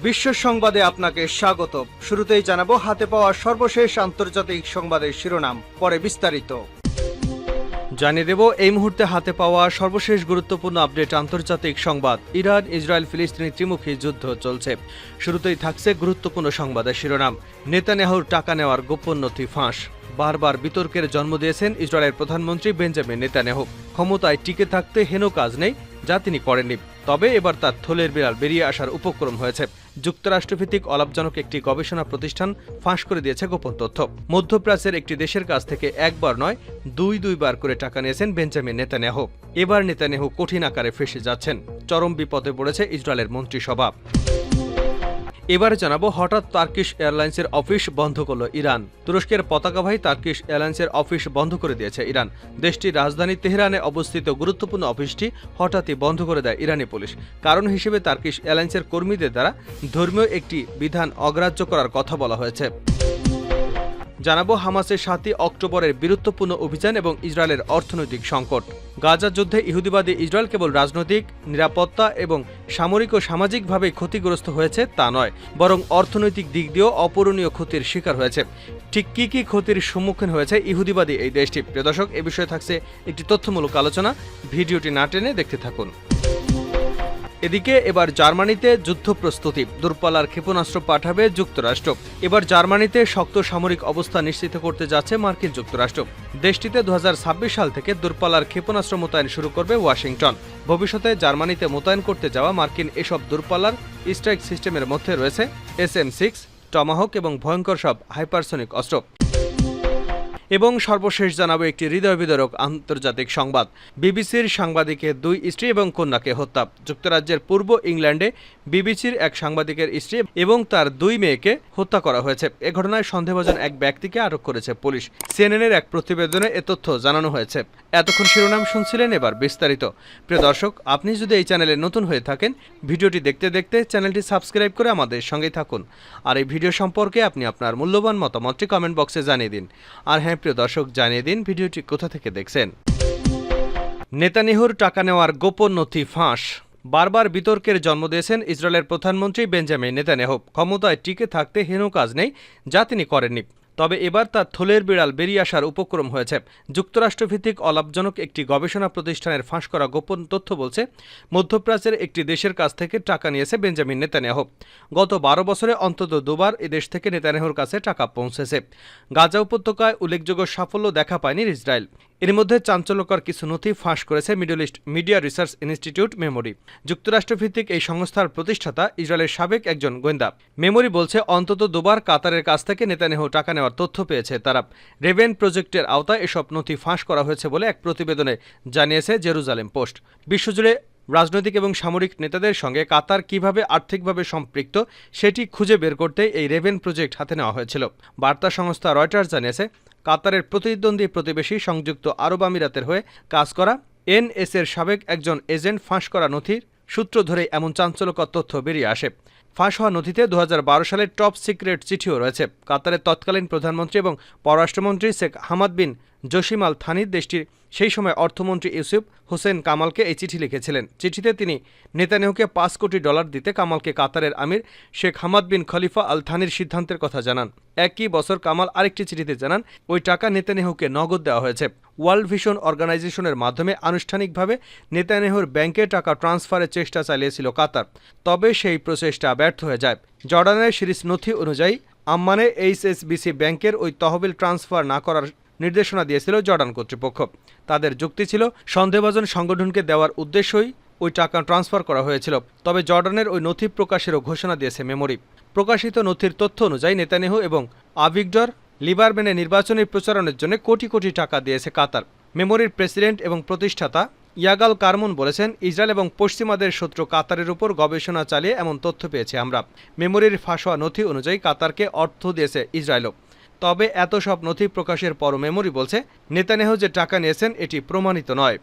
বিশ্ব সংবাদে আপনাকে স্বাগত। শুরুতেই জানাবো হাতে পাওয়া সর্বশেষ আন্তর্জাতিক সংবাদের শিরোনাম, পরে বিস্তারিত। জানিয়ে দেব এই মুহূর্তে হাতে পাওয়া সর্বশেষ গুরুত্বপূর্ণ আপডেট আন্তর্জাতিক সংবাদ। ইরান ইসরায়েল ফিলিস্তিনি ত্রিমুখী যুদ্ধ চলছে। শুরুতেই থাকছে গুরুত্বপূর্ণ সংবাদের শিরোনাম। নেতানিয়াহুর টাকা নেওয়ার গোপন নথি ফাঁস। বারবার বিতর্কের জন্ম দিয়েছেন ইসরায়েলের প্রধানমন্ত্রী বেঞ্জামিন নেতানিয়াহু। ক্ষমতায় টিকে থাকতে হেন কাজ নেই যা তিনি করেননি, তবে এবার তার থলের বিড়াল বেরিয়ে আসার উপক্রম হয়েছে। যুক্তরাষ্ট্রভিত্তিক অলাভজনক একটি গবেষণা প্রতিষ্ঠান ফাঁস করে দিয়েছে গোপন তথ্য। মধ্যপ্রাচ্যের একটি দেশের কাছ থেকে একবার নয় দুইবার করে টাকা নিয়েছেন বেঞ্জামিন নেতানিয়াহু। এবার নেতানিয়াহু কঠিন আকারে ফেঁসে যাচ্ছেন। চরম বিপদে পড়েছে ইসরায়েলের মন্ত্রিসভা। এবার জানাবো হঠাৎ টার্কিশ এয়ারলাইন্সের অফিস বন্ধ করল ইরান। তুরস্কের পতাকাবাহী টার্কিশ এয়ারলাইন্সের অফিস বন্ধ করে দিয়েছে ইরান। দেশটির রাজধানী তেহরানে অবস্থিত গুরুত্বপূর্ণ অফিসটি হঠাৎই বন্ধ করে দেয় ইরানি পুলিশ। কারণ হিসেবে টার্কিশ এয়ারলাইন্সের কর্মীদের দ্বারা ধর্মীয় একটি বিধান অগ্রাহ্য করার কথা বলা হয়েছে। জানাবো হামাসের ৭ই অক্টোবরের বীরত্বপূর্ণ অভিযান এবং ইসরায়েলের অর্থনৈতিক সংকট। গাজা যুদ্ধে ইহুদিবাদী ইসরায়েল কেবল রাজনৈতিক, নিরাপত্তা এবং সামরিক ও সামাজিকভাবে ক্ষতিগ্রস্ত হয়েছে তা নয়, বরং অর্থনৈতিক দিক দিয়েও অপূরণীয় ক্ষতির শিকার হয়েছে। ঠিক কি কি ক্ষতির সম্মুখীন হয়েছে ইহুদিবাদী এই দেশটি? প্রিয় দর্শক, এ বিষয়ে থাকছে একটি তথ্যমূলক আলোচনা। ভিডিওটি না টেনে দেখতে থাকুন। এদিকে এবার জার্মানিতে যুদ্ধ প্রস্তুতি। দূরপাল্লার ক্ষেপণাস্ত্র পাঠাবে যুক্তরাষ্ট্র। এবার জার্মানিতে শক্ত সামরিক অবস্থা নিশ্চিত করতে যাচ্ছে মার্কিন যুক্তরাষ্ট্র। দেশটিতে 2026 সাল থেকে দূরপাল্লার ক্ষেপণাস্ত্র মোতায়েন শুরু করবে ওয়াশিংটন। ভবিষ্যতে জার্মানিতে মোতায়েন করতে যাওয়া মার্কিন এসব দূরপাল্লার স্ট্রাইক সিস্টেমের মধ্যে রয়েছে SM-6, টমাহক এবং ভয়ঙ্কর সব হাইপারসনিক অস্ত্র। এবং সর্বশেষ জানাবো একটি হৃদয় বিদারক আন্তর্জাতিক সংবাদ। বিবিসির সাংবাদিকের 2 স্ত্রী এবং কন্যাকে হত্যা। যুক্তরাজ্যের পূর্ব ইংল্যান্ডে বিবিসির এক সাংবাদিকের স্ত্রী এবং তার 2 মেয়েকে হত্যা করা হয়েছে। এ ঘটনায় সন্দেহভাজন এক ব্যক্তিকে আটক করেছে পুলিশ। সিএনএনের এক প্রতিবেদনে এ তথ্য জানানো হয়েছে। এতক্ষণ শিরোনাম শুনছিলেন, এবার বিস্তারিত। প্রিয় দর্শক, আপনি যদি এই চ্যানেলে নতুন হয়ে থাকেন, ভিডিওটি দেখতে দেখতে চ্যানেলটি সাবস্ক্রাইব করে আমাদের সঙ্গেই থাকুন। আর এই ভিডিও সম্পর্কে আপনি আপনার মূল্যবান মতামতটি কমেন্ট বক্সে জানিয়ে দিন। আর হ্যাঁ প্রিয় দর্শক, জানিয়ে দিন ভিডিওটি কোথা থেকে দেখছেন। নেতানিয়াহুর টাকা নেওয়ার গোপন নথি ফাঁস। বারবার বিতর্কের জন্ম দিয়েছেন ইসরায়েলের প্রধানমন্ত্রী বেঞ্জামিন নেতানিয়াহু। ক্ষমতায় টিকে থাকতে হেন কাজ নেই যা তিনি করেননি, তবে এবার তার থলের বিড়াল বেরিয়ে আসার উপক্রম হয়েছে। যুক্তরাষ্ট্রভিত্তিক অলাভজনক একটি গবেষণা প্রতিষ্ঠানের ফাঁস করা গোপন তথ্য বলছে, মধ্যপ্রাচ্যের একটি দেশের কাছ থেকে টাকা নিয়েছে বেঞ্জামিন নেতানিয়াহু। গত 12 বছরে অন্তত 2বার এদেশ থেকে নেতানিয়াহুর কাছে টাকা পৌঁছেছে। গাজা উপত্যকায় উল্লেখযোগ্য সাফল্য দেখা পায়নি ইসরায়েল। এর মধ্যে চাঞ্চল্যকর কিছু নথি ফাঁস করেছে Middle East Media Research Institute MEMRI. যুক্তরাষ্ট্রভিত্তিক এই সংস্থার প্রতিষ্ঠাতা ইসরায়েলের সাবেক একজন গোয়েন্দা। মেমোরি বলছে অন্তত 2বার কাতারের কাছ থেকে নেতানিয়াহু টাকা নেওয়ার তথ্য পেয়েছে তারা। রেভেন প্রজেক্টের আওতায় এসব নথি ফাঁস করা হয়েছে বলে এক প্রতিবেদনে জানিয়েছে জেরুজালেম পোস্ট। বিশ্বজুড়ে রাজনৈতিক এবং সামরিক নেতাদের সঙ্গে কাতার কিভাবে আর্থিকভাবে সম্পৃক্ত সেটি খুঁজে বের করতে এই রেভেন প্রজেক্ট হাতে নেওয়া হয়েছিল। বার্তা সংস্থা রয়টার্স জানিয়েছে, কাতারের প্রতিদ্বন্দ্বী প্রতিবেশী সংযুক্ত আরব আমিরাতের হয়ে কাজ করা এনএসের সাবেক একজন এজেন্ট ফাঁস করা নথির সূত্র ধরে এমন চাঞ্চল্যকর তথ্য বেরিয়ে আসে। ফাঁস হওয়া নথিতে 2012 সালের টপ সিক্রেট চিঠিও রয়েছে। কাতারের তৎকালীন প্রধানমন্ত্রী এবং পররাষ্ট্রমন্ত্রী শেখ হামাদ বিন জসিম আল থানির দেশটির সেই সময় অর্থমন্ত্রী ইউসুফ হোসেন কামালকে এই চিঠি লিখেছিলেন। চিঠিতে তিনি নেতানিয়াহুকে $5 কোটি দিতে কামালকে কাতারের আমির শেখ হামাদ বিন খলিফা আল থানির সিদ্ধান্তের কথা জানান। একই বছর কামাল আরেকটি চিঠিতে জানান ওই টাকা নেতানিয়াহুকে নগদ দেওয়া হয়েছে। ওয়ার্ল্ড ভিশন অর্গানাইজেশনের মাধ্যমে আনুষ্ঠানিকভাবে নেতানিয়াহুর ব্যাংকে টাকা ট্রান্সফারের চেষ্টা চালিয়েছিল কাতার, তবে সেই প্রচেষ্টা ব্যর্থ হয়ে যায়। জর্ডানের সিরিজ নথি অনুযায়ী আম্মানে HSBC ব্যাংকের ওই তহবিল ট্রান্সফার না করার নির্দেশনা দিয়েছিল জর্ডান কর্তৃপক্ষ। তাদের যুক্তি ছিল সন্দেহভাজন সংগঠনকে দেওয়ার উদ্দেশ্যই ওই টাকা ট্রান্সফার করা হয়েছিল। তবে জর্ডানের ওই নথি প্রকাশেরও ঘোষণা দিয়েছে মেমোরি। প্রকাশিত নথির তথ্য অনুযায়ী নেতানিয়াহু এবং আভিগডর লিবারম্যানের নির্বাচনী প্রচারণের জন্য কোটি কোটি টাকা দিয়েছে কাতার। মেমোরির প্রেসিডেন্ট এবং প্রতিষ্ঠাতা ইয়াগাল কারমুন বলেছেন, ইসরায়েল এবং পশ্চিমাদের শত্রু কাতারের উপর গবেষণা চালিয়ে এমন তথ্য পেয়েছি আমরা। মেমোরির ফাঁস হওয়া নথি অনুযায়ী কাতারকে অর্থ দিয়েছে ইসরায়েলও। তবে এত সব নথি প্রকাশের পরও মেমোরি বলছে নেতানিয়াহু যে টাকা নিয়েছেন এটি প্রমাণিত নয়।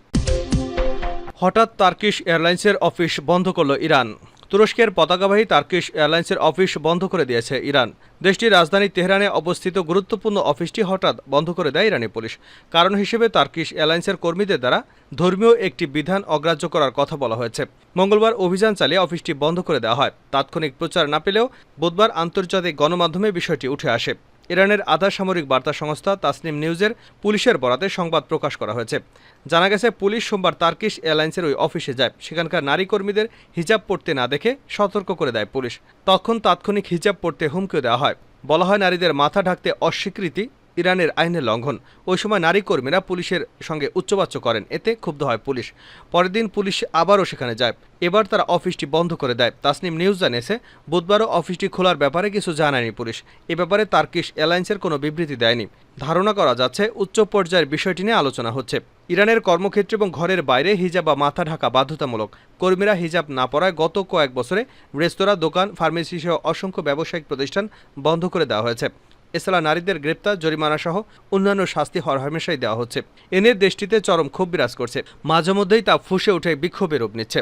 হঠাৎ টার্কিশ এয়ারলাইন্সের অফিস বন্ধ করল ইরান। তুরস্কের পতাকাবাহী টার্কিশ এয়ারলাইন্সের অফিস বন্ধ করে দিয়েছে ইরান। দেশটির রাজধানী তেহরানে অবস্থিত গুরুত্বপূর্ণ অফিসটি হঠাৎ বন্ধ করে দেয় ইরানি পুলিশ। কারণ হিসেবে টার্কিশ এয়ারলাইন্সের কর্মীদের দ্বারা ধর্মীয় একটি বিধান অগ্রাহ্য করার কথা বলা হয়েছে। মঙ্গলবার অভিযান চালিয়ে অফিসটি বন্ধ করে দেওয়া হয়। তাৎক্ষণিক প্রচার না পেলেও বুধবার আন্তর্জাতিক গণমাধ্যমে বিষয়টি উঠে আসে। ইরানের আধা সামরিক বার্তা সংস্থা তাসনিম নিউজের পুলিশের বরাতে সংবাদ প্রকাশ করা হয়েছে। জানা গেছে, পুলিশ সোমবার টার্কিশ এয়ারলাইন্সের ওই অফিসে যায়। সেখানকার নারী কর্মীদের হিজাব পরতে না দেখে সতর্ক করে দেয় পুলিশ। তখন তাৎক্ষণিক হিজাব পরতে হুমকিও দেওয়া হয়। বলা হয়, নারীদের মাথা ঢাকতে অস্বীকৃতি ইরানের আইনের লঙ্ঘন। ওই সময় নারী কর্মীরা পুলিশের সঙ্গে উচ্চবাচ্য করেন। এতে ক্ষুব্ধ হয় পুলিশ। পরের দিন পুলিশ আবারও সেখানে যায়। এবার তারা অফিসটি বন্ধ করে দেয়। তাসনিম নিউজ জানিয়েছে, বুধবারও অফিসটি খোলার ব্যাপারে কিছু জানায়নি পুলিশ। এ ব্যাপারে টার্কিশ এয়ারলাইন্সের কোনো বিবৃতি দেয়নি। ধারণা করা যাচ্ছে, উচ্চ পর্যায়ের বিষয়টি নিয়ে আলোচনা হচ্ছে। ইরানের কর্মক্ষেত্র এবং ঘরের বাইরে হিজাব বা মাথা ঢাকা বাধ্যতামূলক। কর্মীরা হিজাব না পরায় গত কয়েক বছরে রেস্তোরাঁ, দোকান, ফার্মেসি সহ অসংখ্য ব্যবসায়িক প্রতিষ্ঠান বন্ধ করে দেওয়া হয়েছে। এছাড়া নারীদের গ্রেপ্তার, জরিমানা সহ অন্যান্য শাস্তি হরহামেশাই দেওয়া হচ্ছে। এ নিয়ে দেশটিতে চরম ক্ষোভ বিরাজ করছে। মাঝে মধ্যেই তা ফুঁসে উঠে বিক্ষোভের রূপ নিচ্ছে।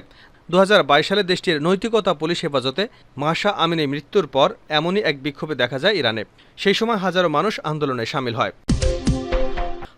2022 সালে দেশটির নৈতিকতা পুলিশ হেফাজতে মাহসা আমিনের মৃত্যুর পর এমনই এক বিক্ষোভে দেখা যায় ইরানে। সেই সময় হাজারো মানুষ আন্দোলনে শামিল হয়।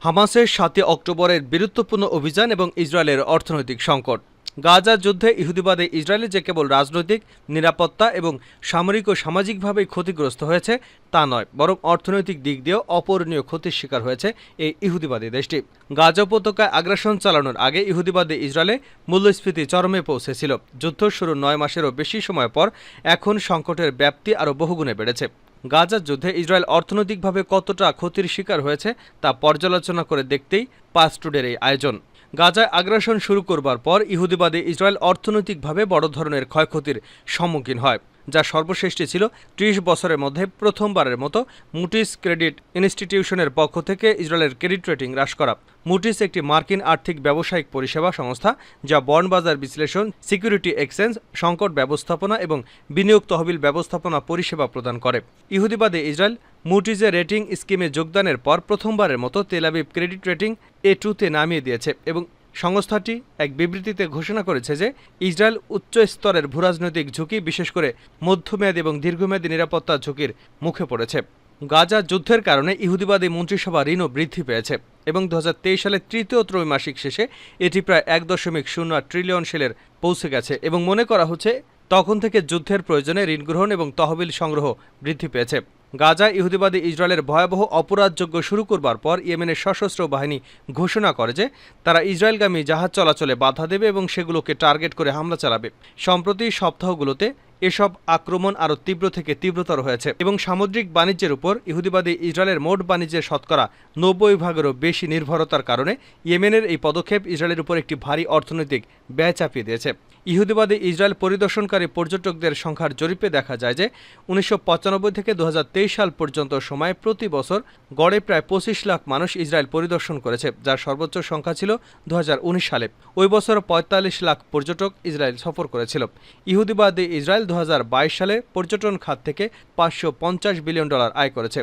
হামাসের 7 অক্টোবরের বীরত্বপূর্ণ অভিযান এবং ইসরায়েলের অর্থনৈতিক সংকট। গাজা যুদ্ধে ইহুদিবাদে ইসরায়েল যে কেবল রাজনৈতিক, নিরাপত্তা এবং সামরিক ও সামাজিকভাবেই ক্ষতিগ্রস্ত হয়েছে তা নয়, বরং অর্থনৈতিক দিক দিয়েও অপূরণীয় ক্ষতির শিকার হয়েছে এই ইহুদিবাদী দেশটি। গাজা উপত্যকায় আগ্রাসন চালানোর আগে ইহুদিবাদী ইসরায়েলে মূল্যস্ফীতি চরমে পৌঁছেছিল। যুদ্ধ শুরু 9 মাসেরও বেশি সময় পর এখন সংকটের ব্যাপ্তি আরও বহুগুণে বেড়েছে। গাজার যুদ্ধে ইসরায়েল অর্থনৈতিকভাবে কতটা ক্ষতির শিকার হয়েছে তা পর্যালোচনা করে দেখতেই পাঁচ টুডের এই আয়োজন। গাজায় আগ্রাসন শুরু করবার পর ইহুদিবাদী ইসরায়েল অর্থনৈতিকভাবে বড় ধরনের ক্ষয়ক্ষতির সম্মুখীন হয়, যা সর্বশেষটি ছিল 30 বছরের মধ্যে প্রথমবারের মতো মুটিস ক্রেডিট ইনস্টিটিউশনের পক্ষ থেকে ইসরায়েলের ক্রেডিট রেটিং হ্রাস করা। মুটিস একটি মার্কিন আর্থিক ব্যবসায়িক পরিষেবা সংস্থা যা বন্ড বাজার বিশ্লেষণ, সিকিউরিটি এক্সচেঞ্জ, সংকট ব্যবস্থাপনা এবং বিনিয়োগ তহবিল ব্যবস্থাপনা পরিষেবা প্রদান করে। ইহুদিবাদী ইসরায়েল মুটিজের রেটিং স্কিমে যোগদানের পর প্রথমবারের মতো তেল আবিব ক্রেডিট রেটিং A2-তে নামিয়ে দিয়েছে এবং সংস্থাটি এক বিবৃতিতে ঘোষণা করেছে যে ইসরায়েল উচ্চ স্তরের ভূরাজনৈতিক ঝুঁকি, বিশেষ করে মধ্যমেয়াদী এবং দীর্ঘমেয়াদী নিরাপত্তা ঝুঁকির মুখে পড়েছে। গাজা যুদ্ধের কারণে ইহুদিবাদী মন্ত্রিসভা ঋণও বৃদ্ধি পেয়েছে এবং 2023 সালের তৃতীয় ত্রৈমাসিক শেষে এটি প্রায় 1.08 ট্রিলিয়ন শেলের পৌঁছে গেছে এবং মনে করা হচ্ছে তখন থেকে যুদ্ধের প্রয়োজনে ঋণ গ্রহণ এবং তহবিল সংগ্রহ বৃদ্ধি পেয়েছে। গাজায় ইহুদিবাদী ইসরায়েলের ভয়াবহ অপরাধযোগ্য শুরু করবার পর ইয়েমেনের সশস্ত্র বাহিনী ঘোষণা করে যে তারা ইসরায়েলগামী জাহাজ চলাচলে বাধা দেবে এবং সেগুলোকে টার্গেট করে হামলা চালাবে। সম্প্রতি সপ্তাহগুলোতে এসব আক্রমণ আরও তীব্র থেকে তীব্রতর হয়েছে এবং সামুদ্রিক বাণিজ্যের উপর ইহুদিবাদী ইসরায়েলের মোট বাণিজ্যের শতকরা 90% বেশি নির্ভরতার কারণে ইয়েমেনের এই পদক্ষেপ ইসরায়েলের উপর একটি ভারী অর্থনৈতিক ব্যয় চাপিয়ে দিয়েছে। ইহুদিবাদী ইসরায়েল পরিদর্শনকারী পর্যটকদের সংখ্যার জরিপে দেখা যায় যে 1995 থেকে 2023 সাল পর্যন্ত সময়ে প্রতি বছর গড়ে প্রায় 25 লাখ মানুষ ইসরায়েল পরিদর্শন করেছে, যার সর্বোচ্চ সংখ্যা ছিল 2019 সালে। ওই বছর 45 লাখ পর্যটক ইসরায়েল সফর করেছিল। ইহুদিবাদী ইসরায়েল 2022 সালে পর্যটন খাত থেকে $550 বিলিয়ন আয় করেছে।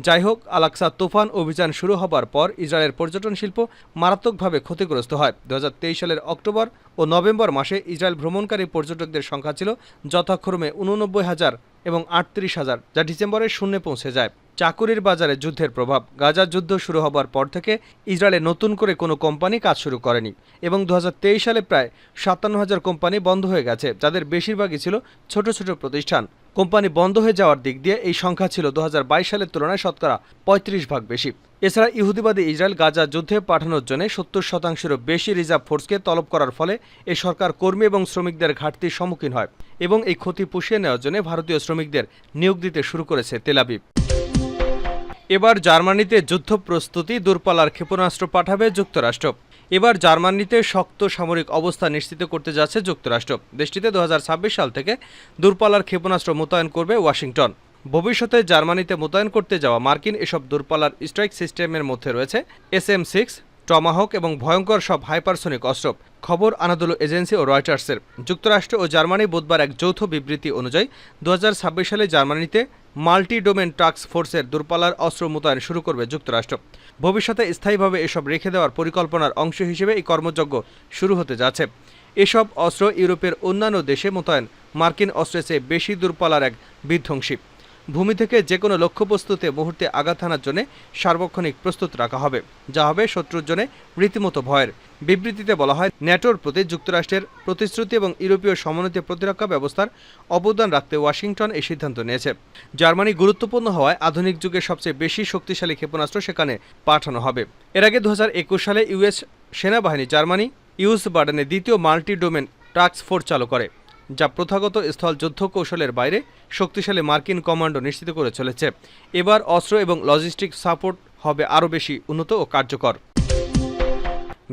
যাই হোক, আল-আকসা তুফান অভিযান শুরু হবার পর ইসরায়েলের পর্যটন শিল্প মারাত্মকভাবে ক্ষতিগ্রস্ত হয়। 2023 সালের অক্টোবর ও নভেম্বর মাসে ইসরায়েল ভ্রমণকারী পর্যটকদের সংখ্যা ছিল যথাক্রমে 89,000 এবং 38,000, যা ডিসেম্বরে শূন্যে পৌঁছে যায়। চাকুরির বাজারে যুদ্ধের প্রভাব। গাজার যুদ্ধ শুরু হবার পর থেকে ইসরায়েলে নতুন করে কোনো কোম্পানি কাজ শুরু করেনি এবং 2023 সালে প্রায় 57,000 কোম্পানি বন্ধ হয়ে গেছে, যাদের বেশিরভাগই ছিল ছোট ছোট প্রতিষ্ঠান। কোম্পানি বন্ধ হয়ে যাওয়ার দিক দিয়ে এই সংখ্যা ছিল 2022 সালের তুলনায় শতকরা 35% বেশি। এছাড়া ইহুদিবাদী ইসরায়েল গাজা যুদ্ধে পাঠানোর জন্য 70%-এরও বেশি রিজার্ভ ফোর্সকে তলব করার ফলে এ সরকার কর্মী এবং শ্রমিকদের ঘাটতির সম্মুখীন হয় এবং এই ক্ষতি পুষিয়ে নেওয়ার জন্য ভারতীয় শ্রমিকদের নিয়োগ দিতে শুরু করেছে তেল আবিব। এবার জার্মানিতে যুদ্ধ প্রস্তুতি, দূরপাল্লার ক্ষেপণাস্ত্র পাঠাবে যুক্তরাষ্ট্র। এবার জার্মানিতে শক্ত সামরিক অবস্থা নিশ্চিত করতে যাচ্ছে যুক্তরাষ্ট্র। দেশটিতে 2026 সাল থেকে দূরপাল্লার ক্ষেপণাস্ত্র মোতায়েন করবে ওয়াশিংটন। ভবিষ্যতে জার্মানিতে মোতায়েন করতে যাওয়া মার্কিন এসব দূরপাল্লার স্ট্রাইক সিস্টেমের মধ্যে রয়েছে SM-6, টমাহক এবং ভয়ঙ্কর সব হাইপারসনিক অস্ত্র। খবর আনাদোলু এজেন্সি ও রয়টার্সের। যুক্তরাষ্ট্র ও জার্মানি বুধবার এক যৌথ বিবৃতি অনুযায়ী 2026 সালে জার্মানিতে মাল্টি ডোমেন টাস্ক ফোর্সের দূরপাল্লার অস্ত্র মোতায়েন শুরু করবে যুক্তরাষ্ট্র। ভবিষ্যতে স্থায়ীভাবে এসব রেখে দেওয়ার পরিকল্পনার অংশ হিসেবে এই কর্মযজ্ঞ শুরু হতে যাচ্ছে। এসব অস্ত্র ইউরোপের অন্যান্য দেশে মোতায়েন মার্কিন অস্ত্রের চেয়ে বেশি দূরপাল্লার এক বিধ্বংসী। ভূমি থেকে যে কোনো লক্ষ্যবস্তুতে মুহূর্তে আঘাত হানার জন্য সার্বক্ষণিক প্রস্তুত রাখা হবে, যা হবে শত্রুর জন্য রীতিমতো ভয়ের। বিবৃতিতে বলা হয়, ন্যাটোর প্রতি যুক্তরাষ্ট্রের প্রতিশ্রুতি এবং ইউরোপীয় সমন্বিত প্রতিরক্ষা ব্যবস্থার অবদান রাখতে ওয়াশিংটন এই সিদ্ধান্ত নিয়েছে। জার্মানি গুরুত্বপূর্ণ হওয়ায় আধুনিক যুগের সবচেয়ে বেশি শক্তিশালী ক্ষেপণাস্ত্র সেখানে পাঠানো হবে। এর আগে 2021 সালে ইউএস সেনাবাহিনী জার্মানি ইউসবাডেনে দ্বিতীয় মাল্টি ডোমেন টাস্ক ফোর্স চালু করে, যা প্রথাগত স্থল যুদ্ধ কৌশলের বাইরে শক্তিশালী মার্কিন কমান্ডো নিশ্চিত করে চলেছে। এবার অস্ত্র এবং লজিস্টিক সাপোর্ট হবে আরও বেশি উন্নত ও কার্যকর।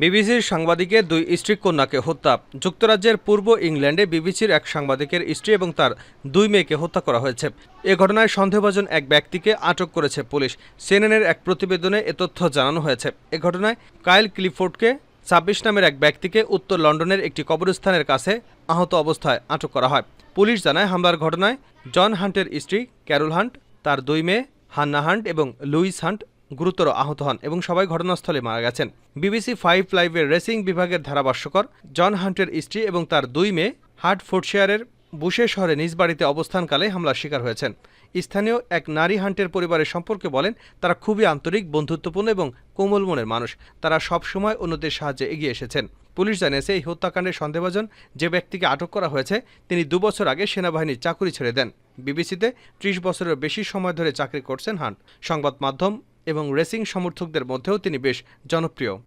বিবিসির সাংবাদিকের 2 স্ত্রী কন্যাকে হত্যা। যুক্তরাজ্যের পূর্ব ইংল্যান্ডে বিবিসির এক সাংবাদিকের স্ত্রী এবং তার 2 মেয়েকে হত্যা করা হয়েছে। এ ঘটনায় সন্দেহভাজন এক ব্যক্তিকে আটক করেছে পুলিশ। সিএনএনের এক প্রতিবেদনে এ তথ্য জানানো হয়েছে। এ ঘটনায় কাইল ক্লিফোর্ডকে 26 নামের এক ব্যক্তিকে উত্তর লন্ডনের একটি কবরস্থানের কাছে আহত অবস্থায় আটক করা হয়। পুলিশ জানায়, হামলার ঘটনায় জন হান্টের স্ত্রী ক্যারল হান্ট, তার 2 মেয়ে হান্না হান্ট এবং লুইস হান্ট গুরুতর আহত হন এবং সবাই ঘটনাস্থলে মারা গেছেন। বিবিসি 5 লাইভের রেসিং বিভাগের ধারাভাষ্যকার জন হান্টের স্ত্রী এবং তার 2 মেয়ে হার্টফোর্ডশায়ারের বুশে শহরে নিজ বাড়িতে অবস্থানকালে হামলার শিকার হয়েছেন। স্থানীয় এক নারী হান্টের পরিবারের সম্পর্কে বলেন, তারা খুবই আন্তরিক, বন্ধুত্বপূর্ণ এবং কোমল মনের মানুষ। তারা সবসময় অন্যদের সাহায্যে এগিয়ে এসেছেন। পুলিশ জানিয়েছে, এই হত্যাকাণ্ডের সন্দেহভাজন যে ব্যক্তিকে আটক করা হয়েছে তিনি 2 বছর আগে সেনাবাহিনীর চাকরি ছেড়ে দেন। বিবিসিতে 30 বছরের বেশি সময় ধরে চাকরি করছেন হান্ট। সংবাদ মাধ্যম এবং রেসিং সমর্থকদের মধ্যেও তিনি বেশ জনপ্রিয়।